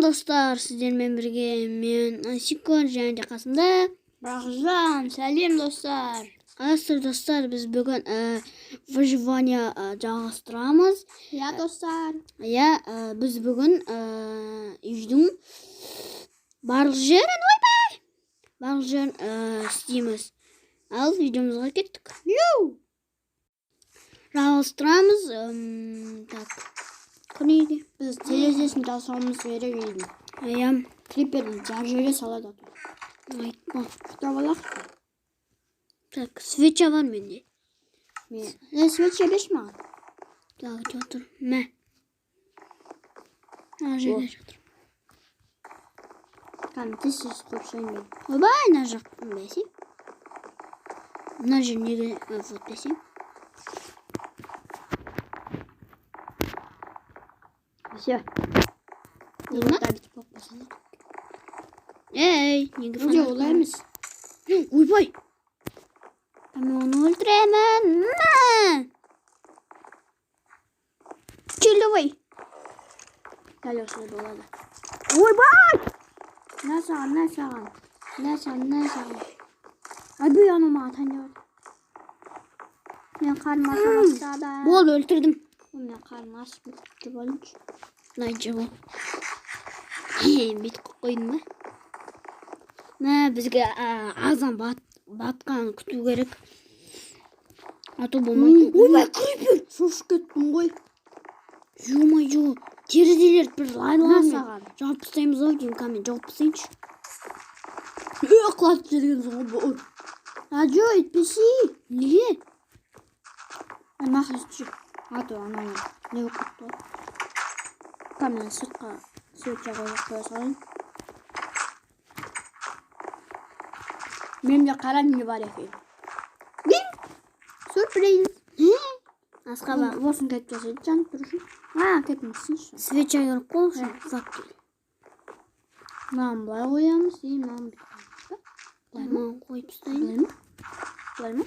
достар, сіздермен бірге мен Асикон және қасымда Бақытжан. Сәлем достар. Қалайсыздар достар, біз бүгін выживание жалғастырамыз. Я достар. Біз бүгін үйдің барлық жерін істейміз. Ал видеомызға кеттік. Жалғастырамыз. Күнейді. Біз терезесін жасауымыз керек еді. Клиперді жар жерге салады. Айтма. Құттап алақ. Так, свеча var менде. Свеча беш маған. Так, жатыр. Мә. Ана жерде жатыр. Қаны тез қойшайын бен. Ойбай, мына жақ бәсем. Мына жер неге вот бәсем. Все. Ей, неге Уже олай емес. Ойбай. Мен оны өлтіремін. Келдівай. Дәл осылай болады. Ойбай. Nə саған. Ay bu yanıma atanıyor. Мен қарым аша бастады. Бол, өлтірдім. Мен қарым ашып кетті болыншы. Найджа бол. Бет қойдың ба? Мә, бізге азан батқан күту керек. Аты болмайды. Ойбай, крипер! Шошып кеттім ғой. Жо. Терезелер бір лайлармен саған? жауып тастаймыз ау деймін. Камен жауып тастайыншы. Құлатып жүрген соң бұл. Радио етпесі. Неге? Мақыз жүр. Аты анау. Не өкітті? Камен сыртқа свеча қоя салайын. Менде қара не бар екен. Сюрприз. Асқа бақ. Осын кетіп жасайды, жанып тұрышын. Кетмесінші. Свеча көріп қолшы. Фактор. Маған бұлай қоямыз, маған бүйтіп. Маған қойып ұстайын. Бұлай ма?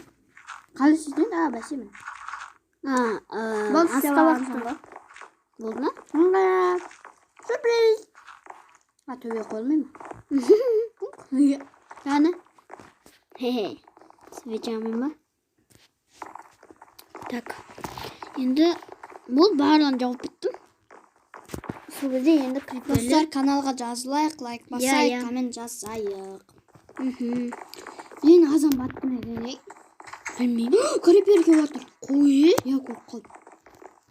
Қалы сізден? Бәсемін. Асқа бақтың. Болды ма? Оңғарап. Сюрприз. Төбе қойылмай ма? Қаны? Свечамен ба? Так. Енді бұл барлығын жауып біттім. Сол кезде енді криперлер. Достар, каналға жазылайық, лайк басайық, коммент жазайық. Мен азан баттым екен. Білмеймін. Крипер кеп отыр. Қой? Көріп қалдым.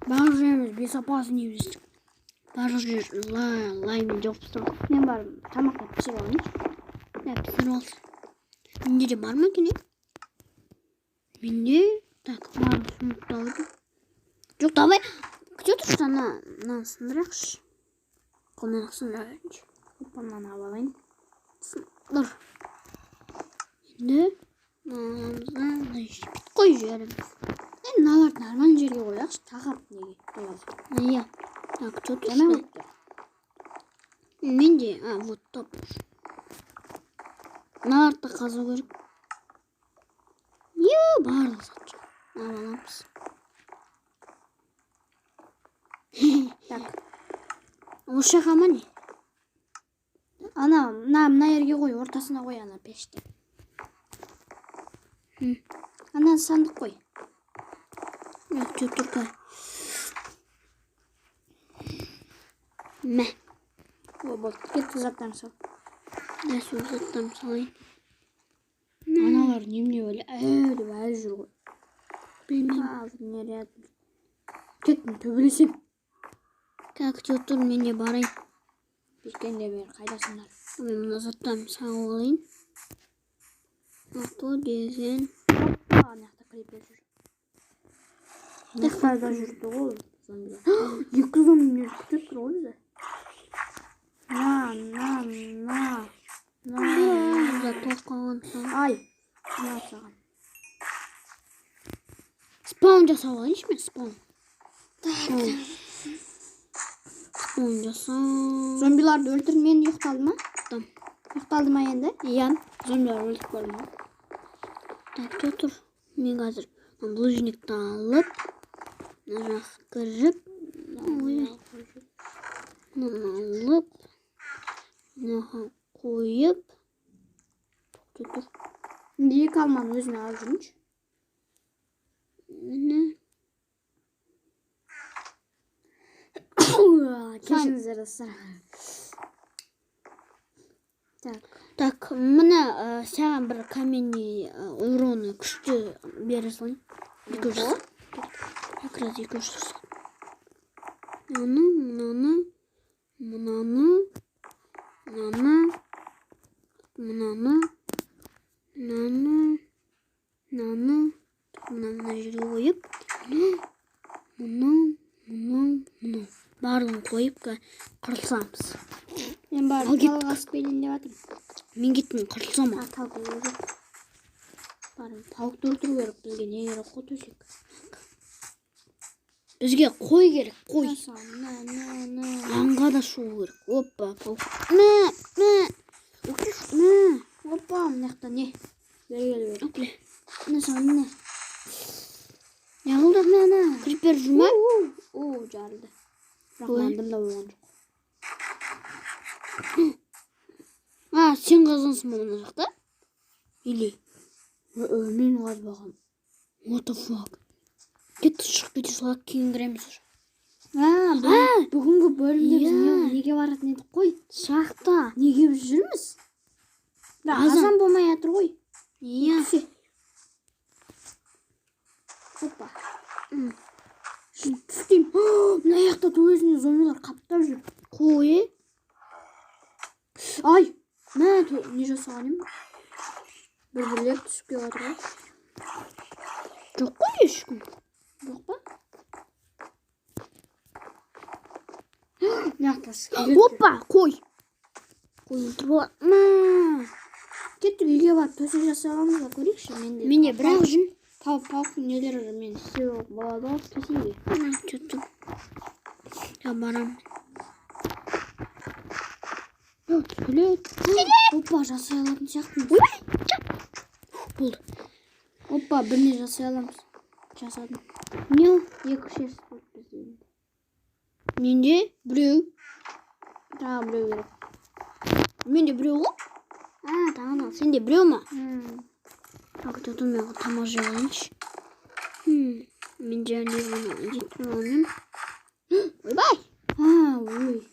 Барлық жеріміз бесапасын ебіздік. Барлық жер лаймен жауып тастау. Мен барым, тамаққа пісіріп алайын. Пісіріп алсын. Менде де бар ма екен? Менде. Так, барлық жұмытты алды. Жоқ, давай. Күте тұршы, мынаны сындырақшы. Қолмен сындырақшы. Опаннан алайын. Сындар. Енді мынамыздан бит қой жеріміз. Мыналарды нормально жерге қояқшы, тағап неге болады. Так, күте тұршы. Менде, вот топыш. Мыналарды қазу керек. Барлық сатшы. Аламыз. Так. Осы жаққа ма не? Мына жерге қой, ортасына қой ана пешті. Ана сандық қой. Тұрды. Мә. Болды. Кетті заттан сал. Сол заттан салайын. Аналар немне өлі? Деп әлі жүр ғой. Білмеймін. Кеттім, төбелесем. Так, тұр, мен де барайын. Бекенде бері қайдасыңдар. Мен мұна заттан сағып алайын. Ато деген. Анақта крипер жүр. Нақтарда жүрді ғой. 2 зомбилер күтіп тұр ғой. Бұза тоққан соң. Ай. Саған. Спаун жасау алайыншы мен, спаун. Спаун жасау. Зомбиларды өлтірмен ұйықталды ма? Ұйықталды ма енді? Зомбилар өлтіп бар ма? Так, тұр. Мен қазір блужникті алып, мына жақ кіріп, алып, мынаға қойып. Тұр. Екі алманы өзіме алып жүрінші. Міне. Кешіңіздер достар. Так, мына саған бір каменный уроны күшті бере салайын. 200. Как раз 200. Мынаны жерге қойып, мұны барлығын қойып қырылсамыз. Мен бар тауық асып келейін деп жатырмын. Мен кеттім қырылсам. Тауық жоқ. Тауықты өлтіру керек, бізге не керек қой төсек. Бізге қой керек, қой. Аңға да шығу керек. Оппа, тауық. Оппа, мынаяқта не? Бері. Опле. Міне саған не? Не қылды? Крипер жұма? Жарылды. Рақмандым да болған жоқ. Сен қазансың ба мына жақта? Или? Мен қазбаған. What the fuck? Кетті шығып кете салат кейін кіреміз. Бүгінгі бөлімде біз неге баратын едік қой? Шақта. Неге біз жүрміз? Азан болмай жатыр ғой. Опа. Түстейм. Мына жақта өзіне зомбилар қаптап жүр. Қой? Ай, не жасаған ем? Бір-бірлеп түсіп кеп жатыр ғой. Жоқ қой ешкім. Жоқ па? Мына Опа, қой. Қой өлтіріп алады. Кеттік үйге барып төсек жасай аламыз ба көрейікші. Менде бірақ жүн. Тауықтың нелері мен істеу болады ғой кесейге. Чөттім. Я барам. Опа, жасай алатын сияқтымыз. Болды. Опа, бірне жасай аламыз. Жасадым. Не? 2-3 болды бізде. Менде біреу. Тағы біреу керек. Менде біреу ғой? Тағы сенде біреу ма? Так, тут у меня тамажи ланч. Менде не ойбай. Ой.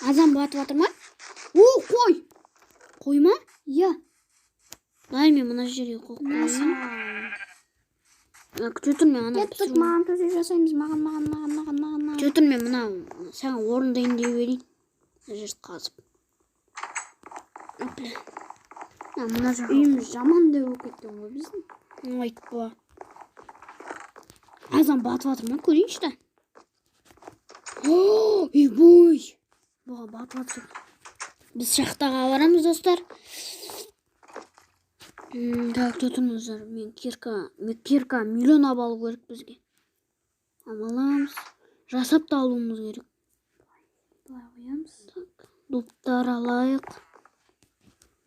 Азан батып жатыр ма? Қой. Қой ма? Иә. Дай мен мына жерге қойып қояйын. Күте тұр мен ана. Кеттік, маған төсек жасаймыз. Маған. Күте тұр мен мына саған орындайын деп берейін. Мына жерді қазып. Мына жер үйіміз жаман деп болып кеткен ғой біздің. Айтпа. Азан батып жатыр ма? Көрейінші да. Бой. Бұға батып жатыр. Біз шахтаға барамыз достар. Так, тұтыңыздар. Мен кирка миллион алу керек бізге. Амаламыз. Жасап та алуымыз керек. Былай қоямыз. Доптар алайық.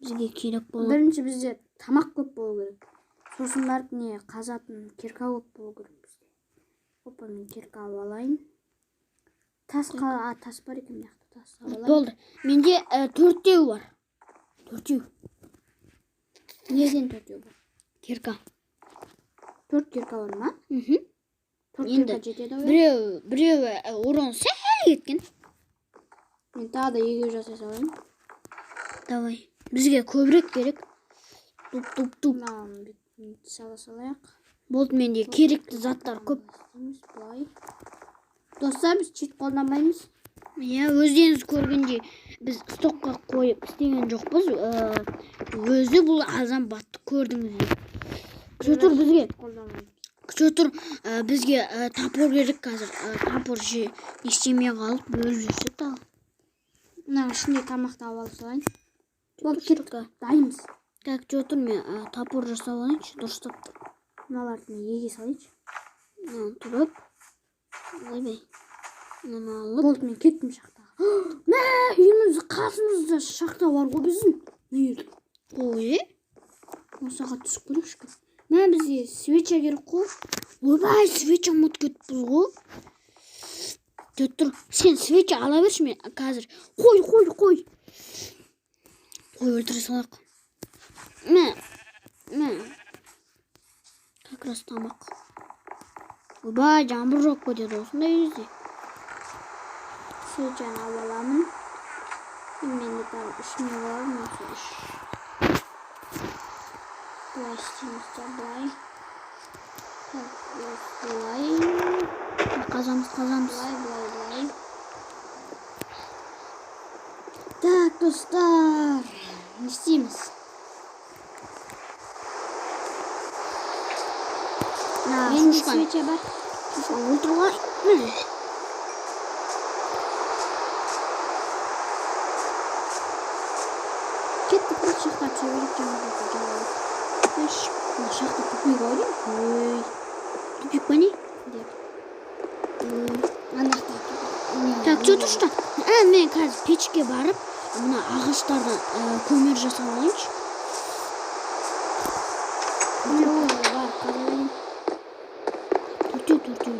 Бізге керек болады. Бірінші бізде тамақ көп болу керек. Сосын барып не қазатын кирка көп болу керек бізде. Опа, мен кирка алып алайын. Тас бар екен мына жақта, тас алып алайын. Болды. Менде 4-теу бар. 4-теу. Неден 4-теу бар? Кирка. 4 кирка бар ма? 4 кирка жетеді ғой. Біреу урон сәл кеткен. Мен тағы да 2 жасай салайын. Давай. Бізге көбірек керек. Туп. Сала салайық. Болды, менде керекті заттар көп. Достар, біз чит қолданбаймыз. Өздеріңіз көргендей біз стокқа қойып істеген жоқпыз. Өзі бұл азан батты көрдіңіздер. Күтір бізге тапор керек қазір. Тапор ештеме қалып бөліп жүрсек та. Мына ішінде тамақты алып салайын. Болды, кеттік. Дайынбыз. Как жүтір мен тапор жасап алайыншы, дұрыстап. Мыналарды еге салайыншы. Тұрып. Ойбай. Мына алып. Болды, мен кеттім шақтаға. Үйіміз қасымызда шақта бар ғой біздің. Қой? Осыға түсіп көрекші. Бізге свеча керек қой. Ойбай, свеча ұмыт кетіппіз ғой. Күтет тұр. Сен свеча ала берші мен қазір. Қой. Қой өлтіре салақ. Мә. Как раз тамақ. Ойбай, жаңбыр жоқ кетеді осындай кезде. Свечаны алып аламын. Менде тағы 3 не бар, осы 3. Былай істейміз де, былай. Былай. Қазамыз. Былай. Так, достар. Не істейміз? Менде свеча бар. Отырғай. Кеттік бір шақта түсе беріп жаңағы. Шақта тупик ойдым. Тупик па не? Так, что тұршта? Мен қазір печке барып, мына ағаштардан көмір жасап алайыншы. Төртеуден.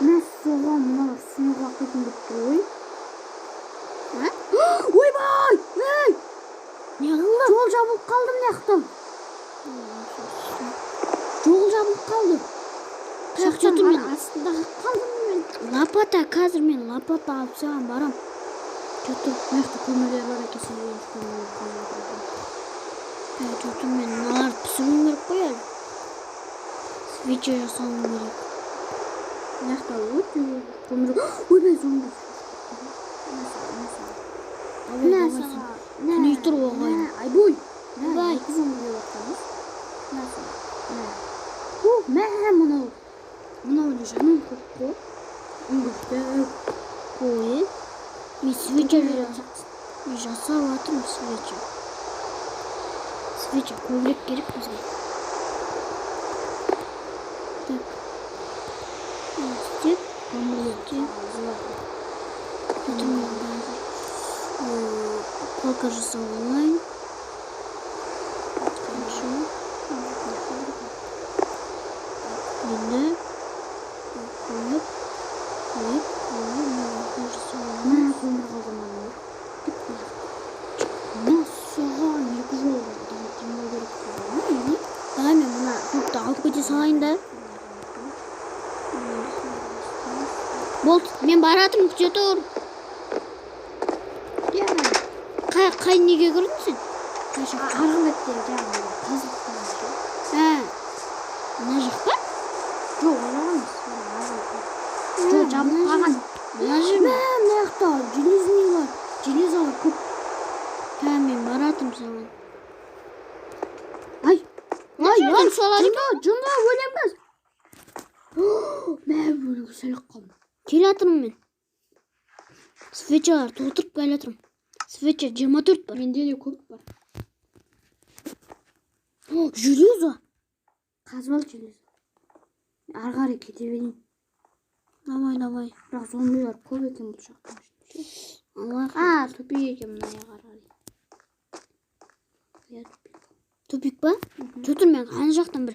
Мәссаған, мыналар суға қитын деп тұр ой. Ойбай! Не қылды? Жол жабылып қалды мынаяқта. Жол жабылып қалды. Шақчатыр мен астында қалдым мен. Лапата, қазір мен лапата алып саған барам. Жотыр, мынаяқта көмірлер бар екенсің деген көмірлер қалып отыр. Жотыр, мен мыналарды пісіруім керек қой әлі. Свеча жасауым керек. Мынаяқта өте көмірлер. Ойбай, зомби. Күней тұр оғайын. Айбой. Ойбай. Зомби оқтамыз. Мынау не жаным көп қой. Қой. Мен свеча жасап атырмын свеча. Свеча көбірек керек бізге. Так. Істеп, көмірлерге. Полка жасау онлайн. Енді қойып Насыған екі жол мен мына көпті алып кете салайын да. Болды, мен баратырмын, күте тұр. Қай неге кірдің сен? Арғы бетте жаңағы қазықтан ше. Мына жақ па? Жоқ, орамыз. Жоқ, жабылып қалған. Мына жер ме? Мына жақта железалар көп. Мен баратырмын саған. Ай, салады ма? Жынға өлеміз. Мә бөлігі сәлік қалды. Келе атырмын мен. Свечалар толтырып келе атырмын. Свеча 24 бар. Менде де көп бар. Железо. Қазбал железо. Арғары кете берейін. Давай. Бірақ зомбилар көп екен бұл жақта. Тупик екен мына қарғары. Тупик па? Жүтір мен қан жақтан бір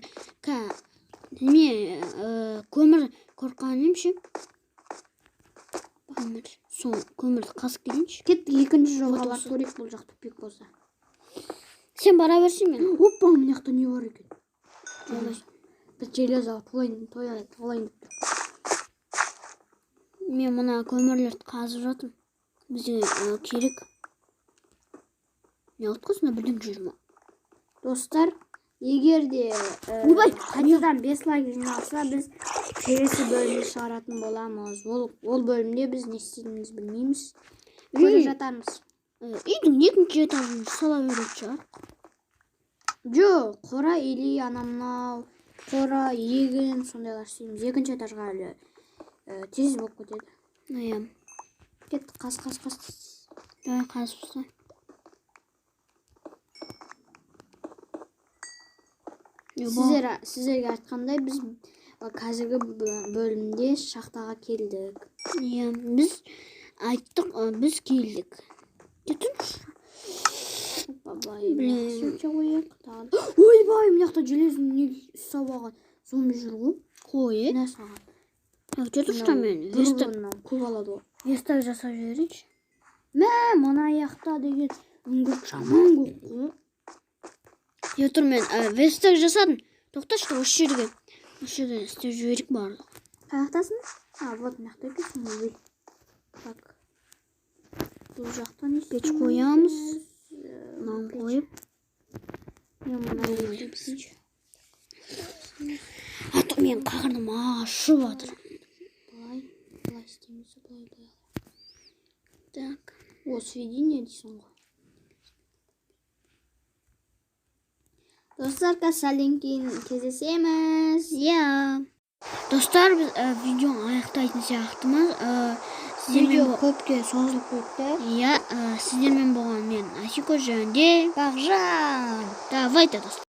көмір қорқаным ше. Сол көмірді қасып келейінші. Кеттік екінші жолға бар көрек бұл жақ тупик болса. Сен бара берсің мен. Опа, мына жақта не бар екен? Біз железо толайын деп тұр. Мен мына көмірлерді қазып жатырмын. Бізге керек. Не отқысына білдің жүрма. Достар, егер де қайтадан 5 лайк жиналса, біз келесі бөлімді шығаратын боламыз. Ол бөлімде біз не істейтінімізді білмейміз. Көріп жатармыз. Үйдің екінші этажын сала беретін шығар. Жоқ, қора или анамнау, қора, егін, сондайлар істейміз. Екінші этажға әлі тез болып кетеді. Кетті, қас. Давай қазып. Сіздерге айтқандай біз қазіргі бөлімде шахтаға келдік. Біз айттық, біз келдік. Кетіңші. Ойбай, мына жақта железін не ұстап алған зомби жүр ғой. Қой, Мына саған. Öte tuşta men. Vestag'dan kuvalады. Vestag жасап жиберейинчи. Мына аяқта деген үңгір жаман көк. Я тур мен Вестаг жасадым. Токтошты ошол жерге. Ошол жерде істеп жиберейик баардыгын. Қаяқтасың? Вот мына жақта екенсің. Так. Бұл жақтан Кеч коямыз. Мынаны коюп. А то мен карным ашып атыр. Былай істейміз, былай. Так. О, сведение дейсің ғой. Достар, сәлден кейін кездесеміз. Я. Достар, біз видеоны аяқтайтын сияқтымыз. Видео көпке созылып кетті. Я, сіздермен болған мен Асико және Бақжан. Давайте, достар.